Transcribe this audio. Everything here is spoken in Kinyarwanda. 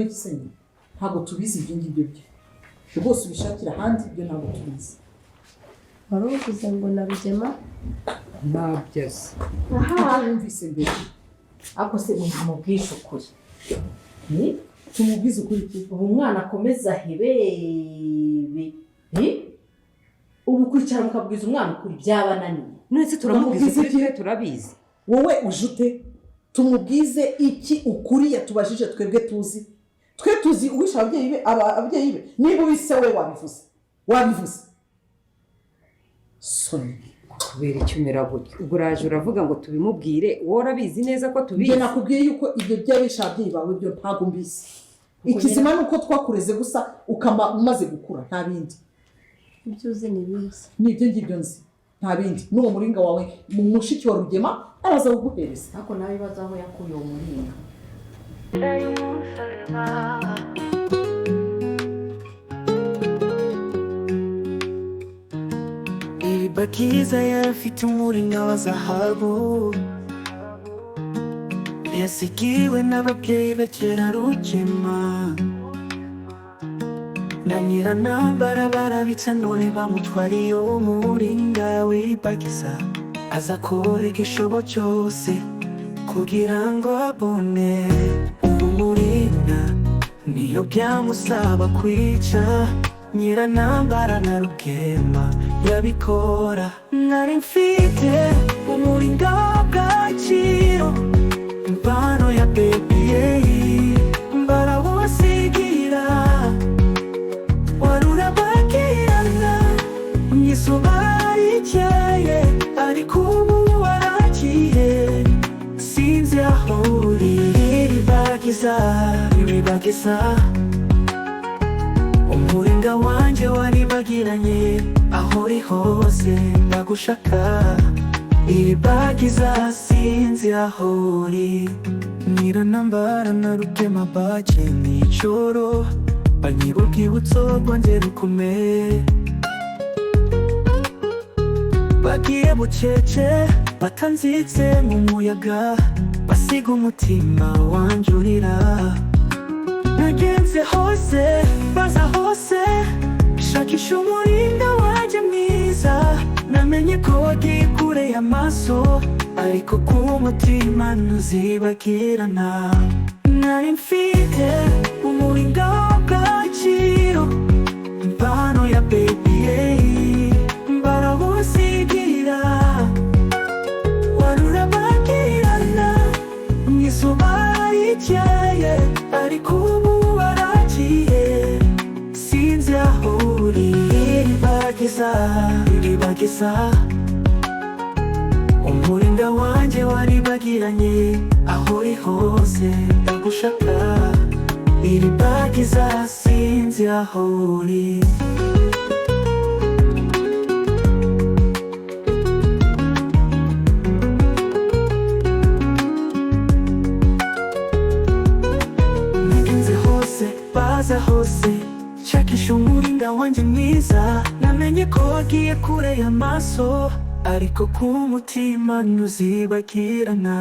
n'igisenyi ntabwo tubizi ibyo ngibyo byo rwose ubishakira ahandi ibyo ntabwo tubizi. wari uvuze ngo na Rugema nabyaze wumvise mbere ako se ntamubwisha ukuri tumubwize ukuri ubu umwana akomeza hebebe ubu kwicara mukabwiza umwana ukuri byabananiye none turamubwiza ukuri turabizi wowe ujute tumubwize iki ukuri yatubajije twebwe tuzi uwisha ababyeyi be niba ubise we wabivuze soni kubera icyumira gutyo ubwo uraje uravuga ngo tubimubwire wowe urabizi neza ko tubizi. njye nakubwiye yuko ibyo by'abisha ababyeyi bawe byo ntabwo mbisi ikizima ni uko twakureze gusa ukama umaze gukura nta bindi. ibyo uzi ni ibizi nibyo ngibyo nzi nta bindi n'uwo muringa wawe mu mushiki wa Rugema araza kuguhereza ariko nawe baza aho yakuye uwo muringa. Bakiza yarafite umuringa wa zahabu yasigiwe n'ababyeyi be kera Rugema na Nyiranambara barabitse none bamutwariye uwo muringa w'Bakiza aza akora igishobo cyose kugira ngo abone uwo muringa niyo byamusaba kwica Nyiranambara na Rugema yabikora. Nari mfite umuringa w'agaciro impano ya baby barawusigira wari urabagirana izuba rikeye ariko ubu waragiye sinzi aho uri. Bakiza umuringa wanjye waribagiranye aho uri hose ndagushaka. Bakiza sinzi aho uri. Nyiranambara na Rugema baje nijoro banyibuka urwibutso rwanjye rukomeye bagiye bucece batanzitse mu muyaga basiga umutima wanjye urira. nagenze hose baza hose shakisha umuringa wanjye mwiza namenye ko wagiye kure y'amaso ariko ku mutima ntuzibagirana. nari mfite umuringa w'agaciro impano ya baby barawusigira wari urabagirana izuba rikeye ariko ubu waragiye sinzi aho uri. Bakiza umuringa wanjye waribagiranye aho uri hose ndagushaka. Bakiza sinzi aho uri. nagenze hose baza hose shakisha umuringa wanjye mwiza namenye ko wagiye kure y'amaso ariko ku mutima ntuzibagirana.